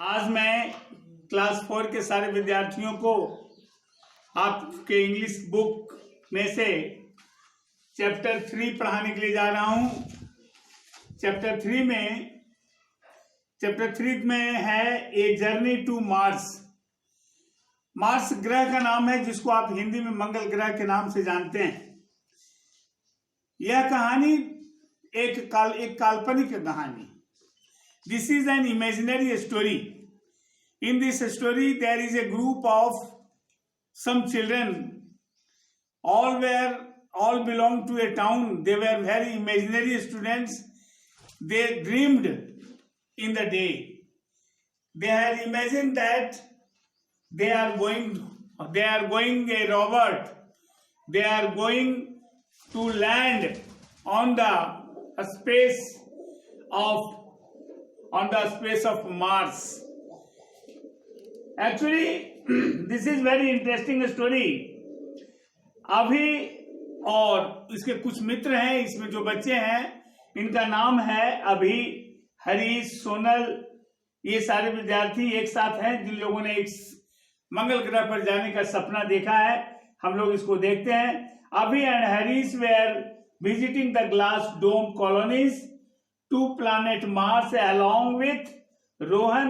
आज मैं क्लास 4 के सारे विद्यार्थियों को आपके इंग्लिश बुक में से चैप्टर 3 पढ़ाने के लिए जा रहा हूं। चैप्टर 3 में है a journey to Mars. Mars ग्रह का नाम है जिसको आप हिंदी में मंगल ग्रह के नाम से जानते हैं। यह कहानी एक काल्पनिक कहानी। This is an imaginary story. In this story, there is a group of some children. All belong to a town. They were very imaginary students. They dreamed in the day. They had imagined that they are going a robot. They are going to land on the space of Mars. Actually, this is very interesting story. अभी और इसके कुछ मित्र हैं, इसमें जो बच्चे हैं इनका नाम है अभी, हरीश, सोनल। ये सारे विद्यार्थी एक साथ हैं जिन लोगों ने एक मंगल ग्रह पर जाने का सपना देखा है। हम लोग इसको देखते हैं। अभी and Harish were visiting the glass dome colonies to planet Mars along with Rohan,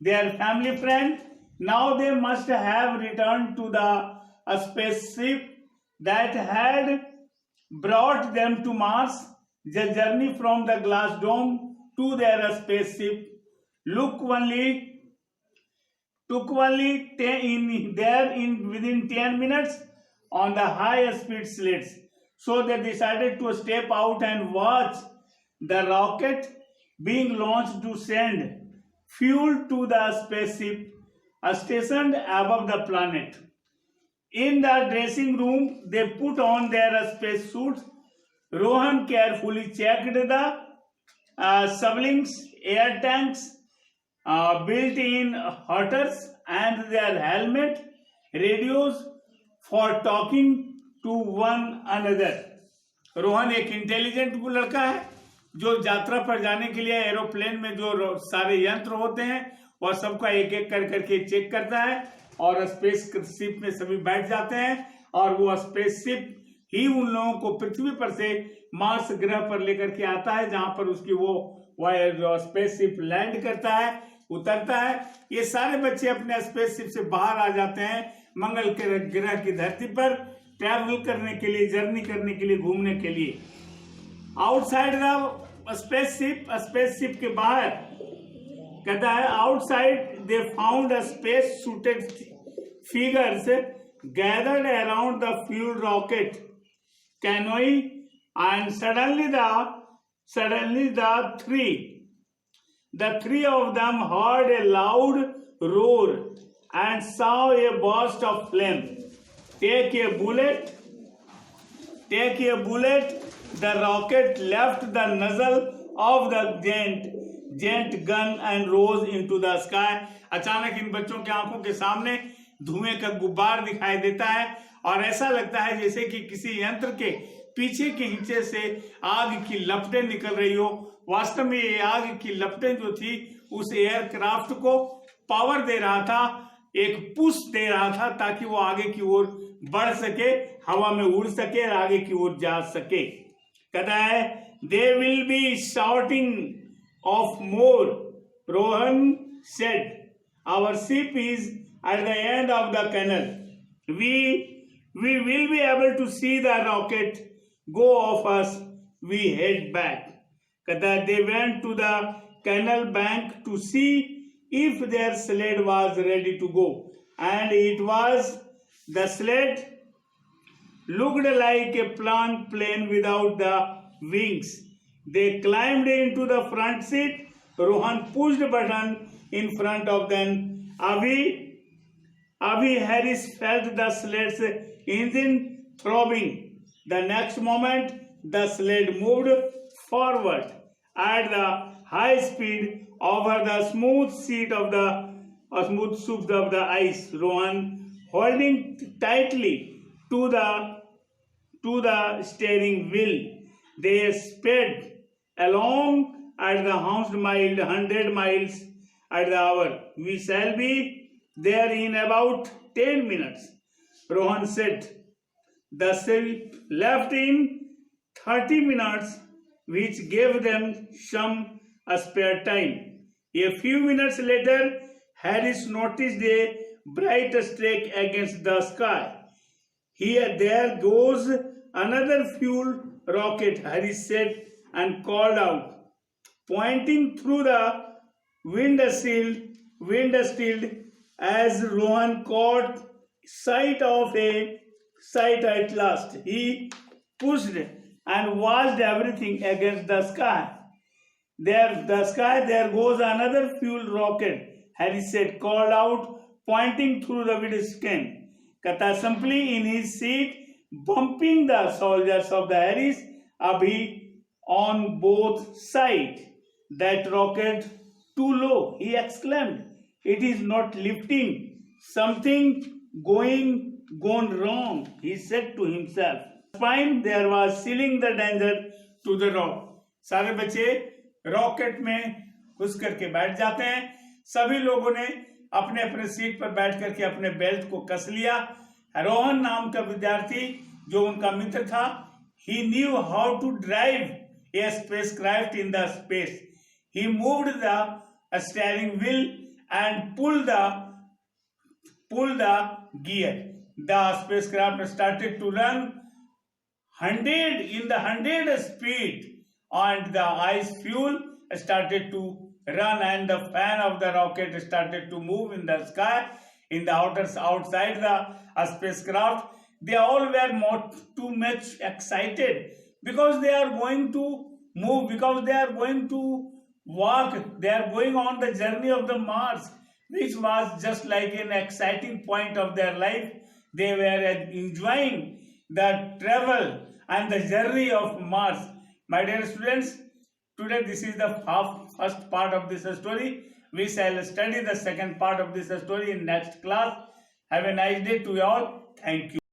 their family friend. Now they must have returned to the spaceship that had brought them to Mars. The journey from the glass dome to their spaceship took only within 10 minutes on the high speed sleds. So they decided to step out and watch the rocket being launched to send fuel to the spaceship stationed above the planet. In the dressing room, they put on their space suits. Rohan carefully checked the sublinks, air tanks, built-in heaters, and their helmet radios for talking to one another. Rohan एक intelligent लड़का है जो यात्रा पर जाने के लिए aeroplane में जो सारे यंत्र होते हैं वह सबका एक एक कर करके चेक करता है और स्पेस शिप में सभी बैठ जाते हैं और वो स्पेस शिप ही उन लोगों को पृथ्वी पर से मार्स ग्रह पर लेकर के आता है, जहां पर उसकी वो स्पेस शिप लैंड करता है, उतरता है। ये सारे बच्चे अपने स्पेस शिप से बाहर आ जाते हैं मंगल के ग्रह की धरती पर ट्रैवल करने के लिए, जर्नी करने के लिए, घूमने के लिए। आउटसाइड द स्पेसशिप के बाहर कहता है, outside they found space suited figures gathered around the fuel rocket canoe and suddenly the three of them heard a loud roar and saw a burst of flame. Take a bullet. The rocket left the nozzle of the giant gun and rose into the sky. अचानक इन बच्चों की आंखों के सामने धुएं का गुब्बार दिखाई देता है और ऐसा लगता है जैसे कि किसी यंत्र के पीछे के हिस्से से आग की लपटें निकल रही हो। वास्तव में ये आग की लपटें जो थी उस एयरक्राफ्ट को पावर दे रहा था, एक पुश दे रहा था ताकि वो आगे की ओर बढ़ सके, हवा में उड़ सके और आगे की ओर जा सके। कहता है, they will be shouting of more. Rohan said, our ship is at the end of the canal. We will be able to see the rocket go off us. We head back. कहता है, they went to the canal bank to see if their sled was ready to go, and it was. The sled looked like a plane without the wings. They climbed into the front seat. Rohan pushed the button in front of them. Abhi Harris felt the sled's engine throbbing. The next moment, the sled moved forward at the high speed over the smooth sheet of the ice. Rohan holding tightly to the steering wheel. They sped along at the 100 miles at the hour. We shall be there in about 10 minutes, Rohan said. The ship left in 30 minutes, which gave them some spare time. A few minutes later, Harris noticed a bright streak against the sky. Here, there goes another fuel rocket, Harris said and called out, pointing through the windshield as Rohan caught sight at last. He pushed and watched everything against the sky. There goes another fuel rocket, Harry said, called out, pointing through the windscreen. Simply in his seat, bumping the soldiers of the Harris Abhi on both sides. That rocket too low, he exclaimed. It is not lifting. Something gone wrong, he said to himself. Spine there was sealing the danger to the rock. सारे बच्चे rocket में घुस करके बैठ जाते हैं. सभी लोगों ने अपने अपने सीट पर बैठ करके अपने बेल्ट को कस लिया. रोहन नाम का विद्यार्थी जो उनका मित्र था, he knew how to drive a spacecraft in the space. He moved the steering wheel and pulled the gear. The spacecraft started to run 100 speed, and the ice fuel started to run, and the fan of the rocket started to move in the sky. In the outside the spacecraft, they all were too much excited because they are going to move, because they are going to walk, they are going on the journey of the Mars, which was just like an exciting point of their life. They were enjoying the travel and the journey of Mars. My dear students, today this is the first part of this story. We shall study the second part of this story in next class. Have a nice day to you all. Thank you.